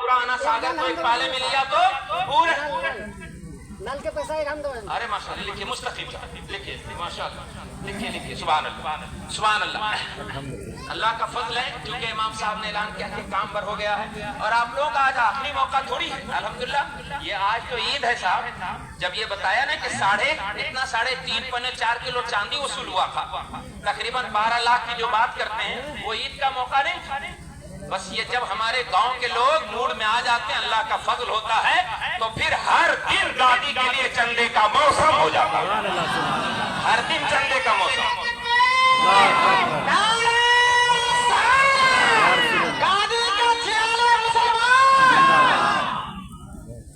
पुराना सागर को एक पाले में लिया तो पूरे नल के पैसा एक हम दो। अरे माशाल्लाह लिखिए मुस्तकीम लिखिए माशाल्लाह लिखिए सुभान अल्लाह सुभान अल्लाह। अल्लाह का फजल है क्योंकि इमाम साहब ने ऐलान किया कि काम भर हो गया है और आप लोग आज आखिरी मौका थोड़ी है अल्हम्दुलिल्लाह। ये आज तो ईद है साहब, जब ये बताया ना कि 3.5-4 किलो चांदी वसूल हुआ था, तकरीबन 12 लाख की जो बात करते हैं वो ईद का मौका नहीं था। बस ये जब हमारे गांव के लोग मूड में आ जाते हैं, अल्लाह का फजल होता है, तो फिर हर दिन दादी के लिए चंदे का मौसम हो जाता है, हर दिन चंदे का मौसम।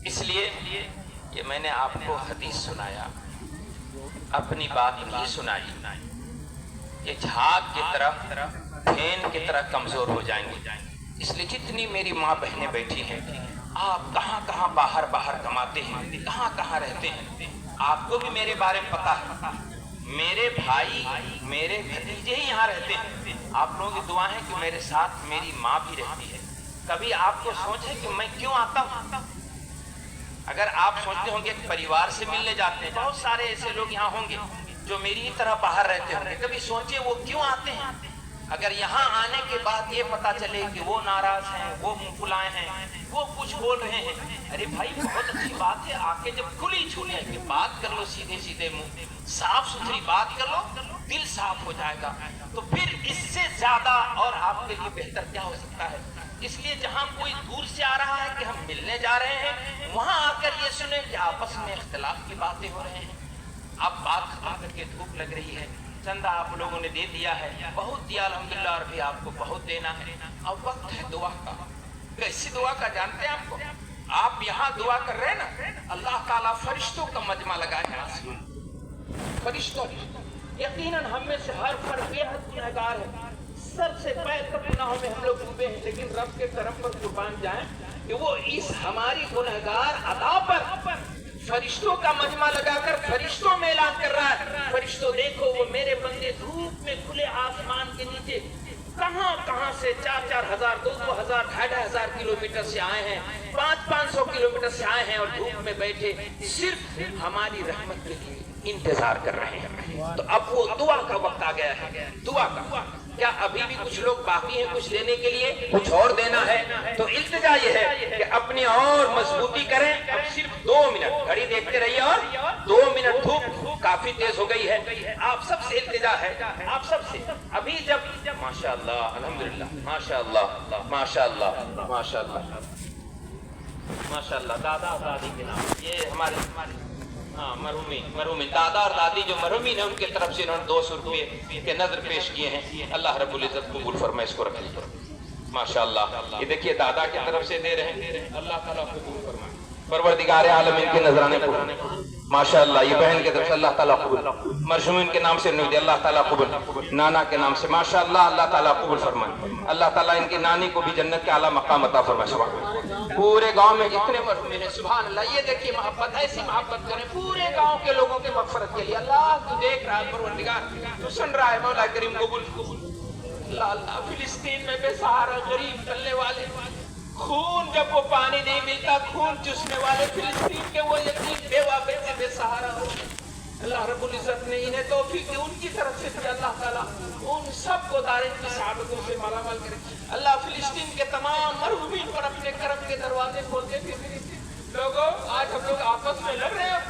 इसलिए ये मैंने आपको हदीस सुनाया, अपनी बात नहीं सुनाई। ये झाग की तरह फेन की तरह कमजोर हो जाएंगे। इसलिए जितनी मेरी माँ बहनें बैठी हैं, आप कहाँ कहाँ बाहर कमाते हैं, कहाँ कहाँ रहते हैं, आपको भी मेरे बारे में पता है। मेरे भाई मेरे भतीजे ही यहाँ रहते हैं। आप लोगों की दुआ है कि मेरे साथ मेरी माँ भी रहती है। कभी आपको सोच है कि मैं क्यों आता हूँ? अगर आप सोचते होंगे कि परिवार से मिलने जाते हैं, बहुत सारे ऐसे लोग यहाँ होंगे जो मेरी ही तरह बाहर रहते होंगे। कभी सोचिए वो क्यों आते हैं? अगर यहाँ आने के बाद ये पता चले कि वो नाराज हैं, वो मुंह फुलाए हैं, वो कुछ बोल रहे हैं, अरे भाई बहुत अच्छी बात है, आके जब खुली छूटे कि बात कर लो, सीधे सीधे मुंह, साफ सुथरी बात कर लो, दिल साफ हो जाएगा। तो फिर इससे ज्यादा और आपके लिए बेहतर क्या हो सकता है? इसलिए जहाँ कोई दूर से आ रहा है कि हम मिलने जा रहे हैं, वहां आकर ये सुने कि आपस में इख्तिलाफ की बातें हो रहे हैं। अब बात खत्म करके धूप लग रही है, चंदा आप लोगों ने दे दिया है, बहुत दिया अल्हम्दुलिल्लाह, और भी आपको बहुत देना है। अब वक्त है दुआ का। कैसी दुआ का जानते हैं आपको? आप यहाँ दुआ कर रहे हैं ना, अल्लाह ताला फरिश्तों का मजमा लगाए हैं। फरिश्तों, यकीनन हम में से हर फर्द बेहद गुनहगार है, सर से पैर तक गुनाहों में हम लोग डूबे हैं, लेकिन रब के करम पर कुर्बान जाएं कि वो इस हमारी गुनहगार अदा पर फरिश्तों का मजमा लगाकर फरिश्तों में ऐलान कर रहा है, फरिश्तों देखो वो मेरे बंदे धूप में खुले आसमान के नीचे कहां कहां से 4-4 हजार, 2-2 हजार, 2,500 किलोमीटर से आए हैं, 500-500 किलोमीटर से आए हैं और धूप में बैठे सिर्फ हमारी रहमत के लिए इंतजार कर रहे हैं। तो अब वो दुआ का वक्त आ गया है, दुआ का। क्या अभी भी कुछ लोग बाकी हैं कुछ देने के लिए, कुछ और देना है? तो इल्तिजा ये है कि अपनी और मजबूती करें। अब सिर्फ 2 मिनट घड़ी देखते रहिए और 2 मिनट, धूप काफी तेज हो गई है। आप सबसे इल्तिजा है, आप सबसे अभी जब माशाअल्लाह अल्हम्दुलिल्लाह माशाअल्लाह माशाअल्लाह माशाअल्लाह माशाअल्लाह, दादा और दादी के नाम ये हमारे मरहूमी दादा और दादी जो मरहूमी है उनके तरफ से इन्होंने 200 रुपये के नजर पेश किए हैं। अल्लाह रब्बुल इज्जत कबूल फरमाए, इसको रखिए माशाअल्लाह। ये देखिए दादा की तरफ से दे रहे हैं, अल्लाह ताला कबूल फरमाए, परवरदिगार आलम इनके नजराने माशाअल्लाह। ये बहन की तरफ से अल्लाह ताला कबूल, मरहूमिन के नाम से अल्लाह ताला कबूल, नाना के नाम से माशाअल्लाह अल्लाह ताला कबूल फरमाए। अल्लाह ताला इनकी नानी को भी जन्नत के आला मकाम अता फरमाए। सुभान, पूरे गांव में जितने मरहूमिन हैं सुभान अल्लाह। ये देखिए मोहब्बत, ऐसी मोहब्बत करें पूरे गांव के लोगों की मगफरत के लिए। अल्लाह तू देख रहा है, परवरदिगार तू सुन रहा है, मौला करीम कबूल अल्लाह। अल्लाह फिलिस्तीन में बेसहारा गरीब चलने वाले, खून जब वो पानी नहीं मिलता खून चूसने वाले फिलिस्तीन के वो यतीम बेवा बच्चे बेसहारा हो, अल्लाह रब्बुल इज्जत ने इन्हें तौफीक दी, उनकी तरफ से भी अल्लाह ताला उन सबको दारिन की सआदतों से मालामाल करे। अल्लाह फिलिस्तीन के तमाम मरहूमीन पर अपने करम के दरवाजे खोलते थे। लोगों आज हम लोग आपस में लड़ रहे हैं,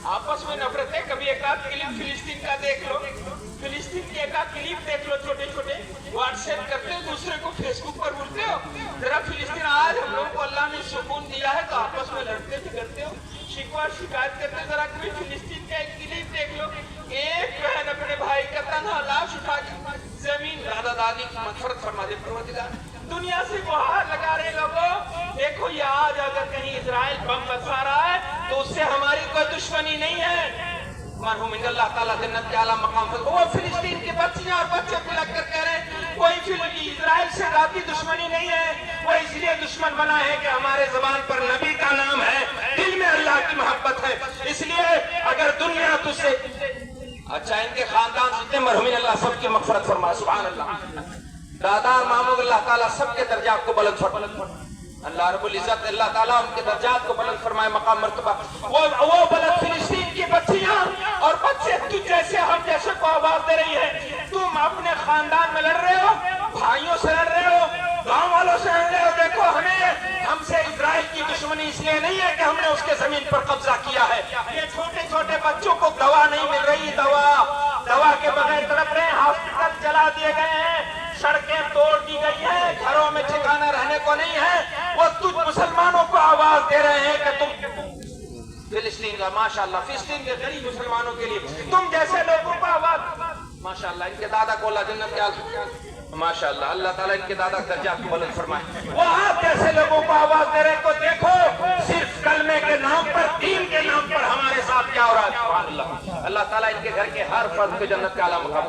आपस में नफरतें। कभी एक आध क्लिप फिलिस्तीन का देख लो, फिलिस्तीन के एक आध क्लिप देख लो, छोटे छोटे व्हाट्सएप करते हो, दूसरे को फेसबुक पर बोलते हो। जरा फिलिस्तीन आज हम लोग को अल्लाह ने सुकून दिया है तो आपस में लड़ते झगड़ते हो, शिकवा शिकायत करते। जरा कभी फिलिस्तीन का एक क्लिप देख लो, एक बहन अपने भाई का तन्हा लाश उठा के जमीन, दादा दादी की मगफरत फरमा दे परवरदिगार। दुनिया से गुहार लगा रहे लोगों, देखो ये आज अगर कहीं इजराइल बम बरसा रहा है तो उससे हमारी कोई दुश्मनी नहीं है। मरहूम अल्लाह ताला जन्नत के आला मकाम पर वो फिलिस्तीन के बच्चियां और बच्चे पिलक कर कह रहे हैं कोई इजराइल से जाती दुश्मनी नहीं है, वो इसलिए दुश्मन बना है कि हमारे ज़बान पर नबी का नाम है, दिल में अल्लाह की मोहब्बत है। इसलिए अगर दुनिया तुझसे अच्छा, इनके खानदान जितने मरहूम अल्लाह सबकी मगफरत फरमाए, सुभान अल्लाह। दादा मामू अल्लाह ताला सबके दर्जा को बुलंद फरमाए। اللہ رب العزت اللہ تعالیٰ ان کے درجات کو بلند فرمائے، مقام مرتبہ۔ وہ بلد فلسطین کی بچیاں اور بچے تجھ جیسے ہم جیسے کو آواز دے رہی ہے۔ تم اپنے خاندان میں لڑ رہے ہو، بھائیوں سے لڑ رہے ہو، گاؤں والوں سے لڑ رہے ہو۔ دیکھو ہم سے اسرائیل کی دشمنی اس لیے نہیں ہے کہ ہم نے اس کے زمین پر قبضہ کیا ہے۔ یہ چھوٹے چھوٹے بچوں کو دوا نہیں مل رہی، دوا کے بغیر تڑپ رہے ہیں، ہاسپٹل جلا دیے گئے ہیں، سڑکیں توڑ دی گئی ہیں، گھروں میں ٹھکانہ رہنے کو نہیں ہے۔ وہ تجھ مسلمانوں کو آواز دے رہے ہیں کہ تم فلسطین کا، ماشاءاللہ فلسطین کے غریب مسلمانوں کے لیے تم جیسے لوگوں کو آواز، ماشاءاللہ ان کے دادا کو اللہ جنت کے ماشاءاللہ اللہ تعالیٰ ان کے دادا درجات کو بلند فرمائے۔ وہ آپ جیسے لوگوں کو آواز دے رہے کو دیکھو صرف کلمے کے نام پر، دین کے نام پر ہمارے ساتھ کیا ہو رہا ہے۔ سبحان اللہ، اللہ تعالیٰ ان کے گھر کے ہر فرد کو جنت کا اعلیٰ مقام،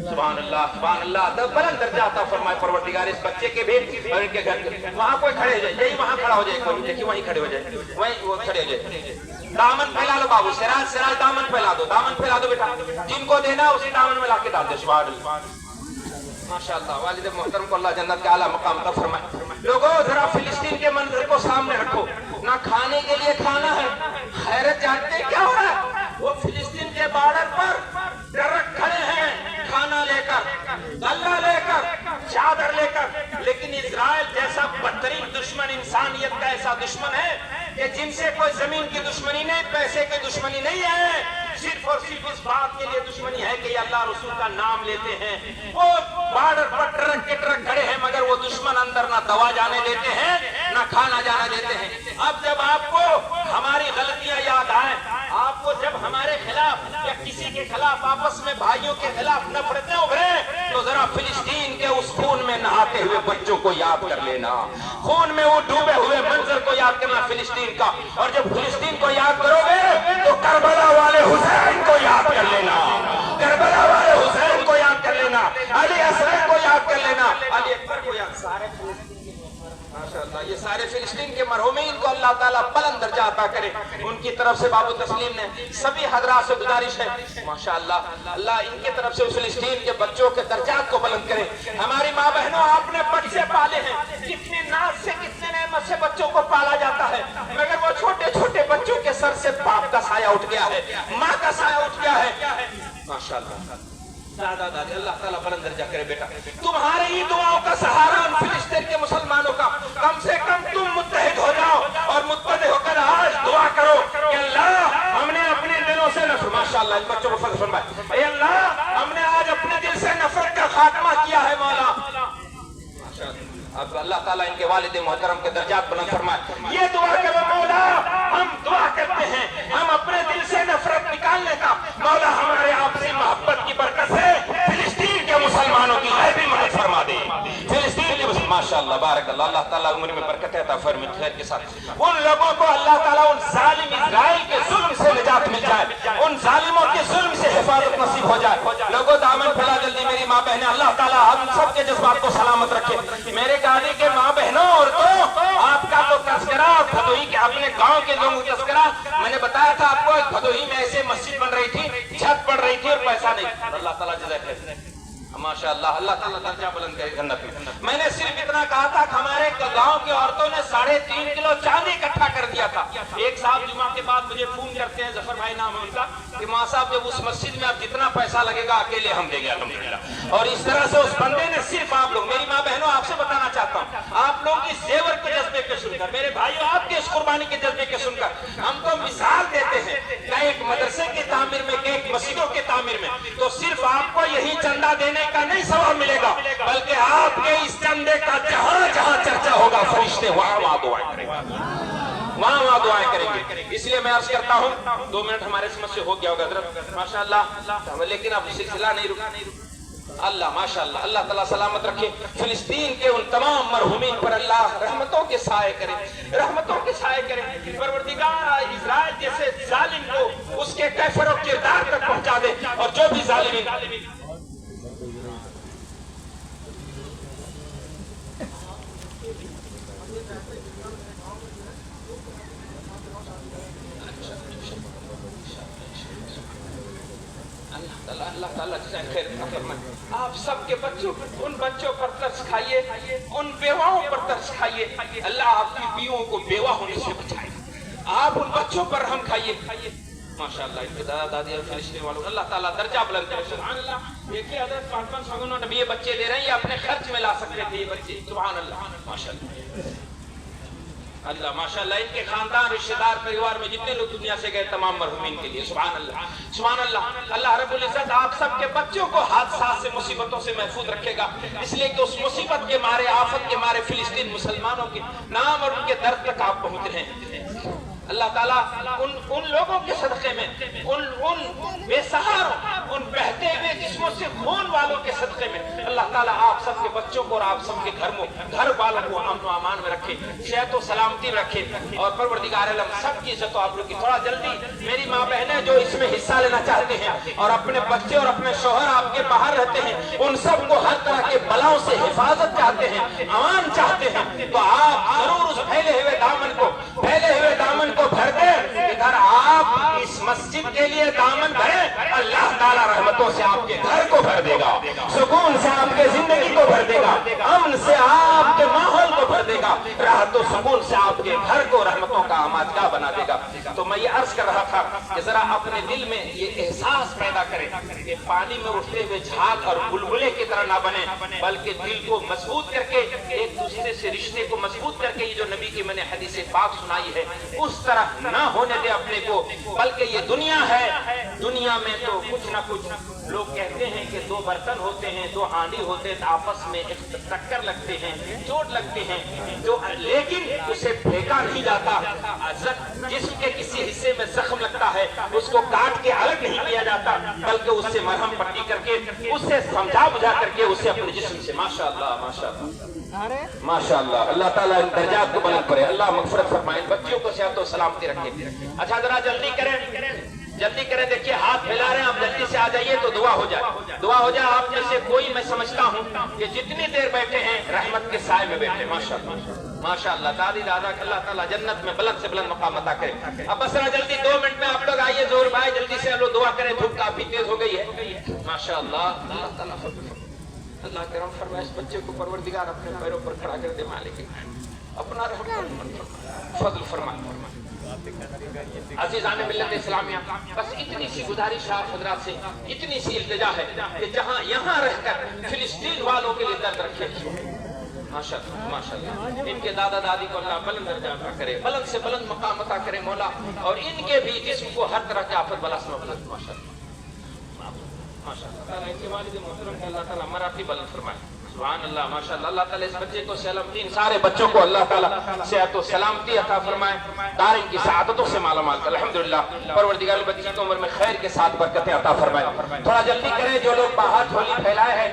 سبحان اللہ سبحان اللہ، بلند درجہ عطا فرمائے پروردگار اس بچے کے بھی اور ان کے گھر کے۔ وہاں کوئی کھڑے ہو جائے، یہی وہاں کھڑا ہو جائے، کوئی دیکھیے وہیں کھڑے ہو جائے، وہیں وہ کھڑے ہو جائے۔ دامن پھیلا لو بابو، سراج دامن پھیلا دو، دامن پھیلا دو بیٹا، جن کو دینا اسی دامن میں لا کے ڈال دے۔ سبحان اللہ ماشاءاللہ، والد محترم کو اللہ جنت کے اعلیٰ مقام عطا فرمائے۔ لوگوں ذرا فلسطین کے منظر کو سامنے رکھو، نہ کھانے کے لیے کھانا ہے، حیرت جانتے کیا ہو رہا ہے؟ وہ فلسطین کے بارڈر پر ٹرک کھڑے ہیں کھانا لے کر، غلہ لے کر، چادر لے کر، لیکن اسرائیل جیسا بدترین دشمن، انسانیت کا ایسا دشمن ہے کہ جن سے کوئی زمین کی دشمنی نہیں، پیسے کی دشمنی نہیں ہے، صرف اور صرف اس بات کے لیے دشمنی ہے کہ یہ اللہ رسول کا نام لیتے ہیں۔ وہ بارڈر پر ٹرک کے ٹرک کھڑے ہیں مگر وہ دشمن اندر نہ دوا جانے دیتے ہیں نہ کھانا جانے دیتے ہیں۔ اب جب آپ کو ہماری غلطیاں یاد آئیں، آپ کو جب ہمارے خلاف یا کسی کے خلاف آپس میں بھائیوں کے خلاف نفرتیں ابھریں، تو ذرا فلسطین کے اس خون میں نہاتے ہوئے بچوں کو یاد کر لینا، خون میں وہ ڈوبے ہوئے منظر کو یاد کرنا فلسطین کا۔ اور جب فلسطین کو یاد کرو گے تو کربلا والے حسین کو یاد کر لینا، کربلا والے حسین کو یاد کر لینا، علی اصغر کو یاد کر لینا، علی اکبر کو یاد، سارے ماشاءاللہ یہ سارے فلسطین کے مرحومین کو اللہ تعالیٰ بلند درجہ عطا کرے۔ ان کی طرف سے بابو تسلیم نے سبھی حضرات سے گزارش ہے ماشاءاللہ اللہ ان کی طرف سے فلسطین کے بچوں کے درجات کو بلند کرے۔ ہماری ماں بہنوں آپ نے بچے پالے ہیں، کتنے ناز سے کتنے نعمت سے بچوں کو پالا جاتا ہے، مگر وہ چھوٹے چھوٹے بچوں کے سر سے باپ کا سایہ اٹھ گیا ہے، ماں کا سایہ اٹھ گیا ہے ماشاءاللہ۔ دادا دادی اللہ تعالیٰ بلند درجہ کرے بیٹا، تمہارے ہی دعاؤں کا سہارا ان فلسطین کے مسلمانوں کا، کم سے کم تم متحد ہو جاؤ اور متحد ہو کر آج دعا کرو کہ اللہ ہم نے اپنے دلوں سے نفرت، ماشاءاللہ ان بچوں کو فضل فرمائے، اے اللہ ہم نے آج اپنے دل سے نفرت کا خاتمہ کیا ہے مولا۔ اب اللہ تعالیٰ ان کے والد محترم کے درجات بلند فرمائے۔ یہ دعا کرو مولا، ہم دعا کرتے ہیں ہم اپنے دل سے نفرت نکالنے کا، مولا ہمارے آپسی محبت کی برکت سے فلسطین کے مسلمانوں کی غیبی مدد فرما دے، فلسطین کے ماشاءاللہ بارک اللہ، اللہ تعالیٰ عمر میں برکت عطا فرمائے خیر کے ساتھ۔ ان لوگوں کو اللہ تعالیٰ ان ظالم اسرائیل کے ظلم سے نجات مل جائے، ان ظالموں کے ظلم سے حفاظت نصیب ہو جائے۔ لوگوں دامن پھیلا جلدی میری ماں بہنیں، اللہ تعالیٰ ہم سب کے جذبات کو سلامت رکھے۔ میرے گاڑی کے ماں بہنوں اور تو آپ کا تو تذکرہ بھدوہی کے اپنے گاؤں کے لوگوں کا تذکرہ میں نے بتایا تھا آپ کو، ایک بھدوہی میں ایسے مسجد بن رہی تھی، چھت پڑ رہی تھی اور پیسہ نہیں تھا، اللہ تعالیٰ جزائے خیر ماشاءاللہ، اللہ تعالیٰ درجہ بلند کرے جنت میں۔ میں نے صرف اتنا کہا تھا کہ ہمارے گاؤں کی عورتوں نے 3.5 کلو چاندی اکٹھا کر دیا تھا۔ ایک صاحب جمعہ کے بعد مجھے فون کرتے ہیں، ظفر بھائی نام ہے ان کا، کہ ماں صاحب جب اس مسجد میں اب جتنا پیسہ لگے گا اکیلے ہم دیں گے الحمدللہ۔ اور اس طرح سے اس بندے نے صرف آپ لوگ، میری ماں بہنوں آپ سے بتانا چاہتا ہوں، آپ لوگ اس زیور کے جذبے کے سن کر، میرے بھائیوں آپ کے اس قربانی کے جذبے کے سن کر ہم کو مثال دیتے ہیں کہ ایک مدرسے کی تعمیر میں، کہ ایک مسجدوں کی تعمیر میں، تو صرف آپ کو یہی چندہ دینے کا نہیں ثواب ملے گا، بلکہ آپ کے اس چندے کا جہاں جہاں چرچا ہوگا فرشتے وہاں وہاں دعائیں کریں گے، وہاں وہاں دعائیں کریں گے۔ اس لیے میں عرض کرتا ہوں 2 منٹ ہمارے سمجھ سے ہو گیا ہوگا حضرت ماشاءاللہ، لیکن اب سلسلہ نہیں رکا۔ اللہ ماشاءاللہ اللہ تعالیٰ سلامت رکھے، فلسطین کے ان تمام مرحومین پر اللہ رحمتوں کے سائے کرے، رحمتوں کے سائے کرے۔ پروردگار اسرائیل جیسے ظالم کو اس کے کیفر و کردار تک پہنچا دے، اور جو بھی ظالمین اللہ تعالیٰ جزائے خیر فرمائے۔ आप सबके बच्चों उन बच्चों पर तरस खाइए, उन बेवाओं पर तरस खाइए। अल्लाह आपकी बीवियों को बेवा होने से बचाए। आप उन बच्चों पर रहम खाइए। माशाअल्लाह इनके दादा दादी और फरिश्ते वालों अल्लाह ताला दर्जा बुलंद करे। सुभान अल्लाह। एक ही हज़रत 5-5 सगुनों नबी ये बच्चे दे रहे हैं, ये अपने खर्च में ला सकते थे ये बच्चे। सुभान अल्लाह माशाअल्लाह अल्लाह माशाअल्लाह। इनके खानदान रिश्तेदार परिवार में जितने लोग दुनिया से गए तमाम मरहुमीन के लिए सुभान अल्लाह सुभान अल्लाह। अल्लाह रब्बुल इज्जत आप सबके बच्चों को हादसा से मुसीबतों से महफूज रखेगा, इसलिए कि उस मुसीबत के मारे आफत के मारे फिलिस्तीन मुसलमानों के नाम और उनके दर्द तक आप पहुंच रहे हैं। अल्लाह ताला उन लोगों के सदक़े में, उन बेसहारों, उन बहते हुए जिस्मों से खून वालों के सदक़े में अल्लाह ताला आप सबके बच्चों को और आप सबके घर वालों को अमन व अमान में रखे, सेहत व सलामती में रखे। और परवरदिगार आलम सबकी इज्जत आप लोग की। थोड़ा जल्दी मेरी माँ बहनें जो इसमें हिस्सा लेना चाहते हैं और अपने बच्चे और अपने शौहर आपके बाहर रहते हैं, उन सबको हर तरह के बलाओं से हिफाजत चाहते हैं, अमान चाहते हैं, तो आप जरूर उस फैले हुए दामन को भर दे। इधर आप इस मस्जिद के लिए दामन भरें, अल्लाह ताला रहमतों से आपके घर को भर देगा, सुकून से आपके जिंदगी को भर देगा, अमन से आपके माहौल को भर देगा, राहत और सुकून से आपके घर को रहमतों का आमादगाह बना देगा। तो मैं ये अर्ज कर रहा था कि जरा अपने दिल में ये एहसास पैदा करें कि पानी में उठते हुए झाग और बुलबुले की तरह ना बने, बल्कि दिल को मजबूत करके एक दूसरे से रिश्ते को मजबूत करके, ये जो नबी की मैंने हदीस पाक सुनाई है उस तरह ना होने दे अपने को। बल्कि ये दुनिया है, दुनिया में तो कुछ ना कुछ लोग कहते हैं कि दो बर्तन होते हैं, दो हांडी होते हैं, आपस में एक टक्कर लगते हैं, चोट लगते हैं, जो लेकिन उसे फेंका नहीं जाता। जिस्म के किसी हिस्से में जख्म लगता है उसको काट के अलग नहीं किया जाता, बल्कि उससे मरहम पट्टी करके, उससे समझा बुझा करके उसे अपने जिस्म से माशाअल्लाह माशाअल्लाह माशाअल्लाह अल्लाह ताला इन दर्जात को बुलंद करे, अल्लाह मगफिरत फरमाए, बच्चों को सेहत और सलामती रखे। अच्छा जरा जल्दी करें, देखिए हाथ फैला रहे हैं, आप जल्दी से आ जाइए तो दुआ हो जाए। आप में से कोई मैं समझता हूँ कि जितनी देर बैठे हैं रहमत के साए में बैठे। माशाअल्लाह दादी दादा अल्लाह ताला जन्नत में बुलंद से बुलंद मकाम अता करे। अब बस जरा जल्दी 2 मिनट में आप लोग आइए, जोर भाई जल्दी से लोग दुआ करें, धूप काफी तेज हो गई है। माशाअल्लाह अल्लाह ताला अल्लाह करम फरमाए, इस बच्चे को परवरदिगार अपने पैरों पर खड़ा कर दे, मालिक अपना फजल फरमाए। अज़ीज़ान मिल्लत इस्लामिया, बस इतनी सी गुजारिश आप हज़रात से, इतनी सी इल्तिजा है कि जहां यहाँ रहकर फिलिस्तीन वालों के लिए दर्द रखे। माशाअल्लाह माशाअल्लाह इनके दादा दादी को अल्लाह बुलंद दर्जा अता करे, बुलंद से बुलंद मकाम अता करे मौला, और इनके भी जिस्म को हर तरह के आफत बला से बुलंद माशाअल्लाह माशाअल्लाह। इनके वालिद मोहतरम को अल्लाह ताला मराठी बुलंद फरमाए। सुभान अल्लाह माशाअल्लाह। अल्लाह ताला इस बच्चे को सलामती, इन सारे बच्चों को अल्लाह ताला सेहत और सलामती अता फरमाए, दारिन की सआदतों से मालामाल कर। अल्हम्दुलिल्लाह परवरदिगार बच्चे की उम्र में खैर के साथ बरकतें अता फरमाए। थोड़ा जल्दी करें जो लोग बाहर झोली फैलाए हैं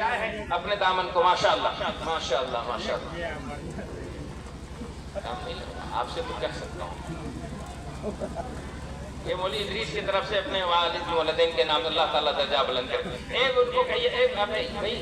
अपने दामन को। माशाअल्लाह माशाअल्लाह माशाअल्लाह। आपसे तो कह सकता हूँ ये मौली इदरीस की तरफ से अपने वालिद वालिदैन के नाम अल्लाह ताला दर्जा बुलंद करे। एक उनको कहिए, एक भाई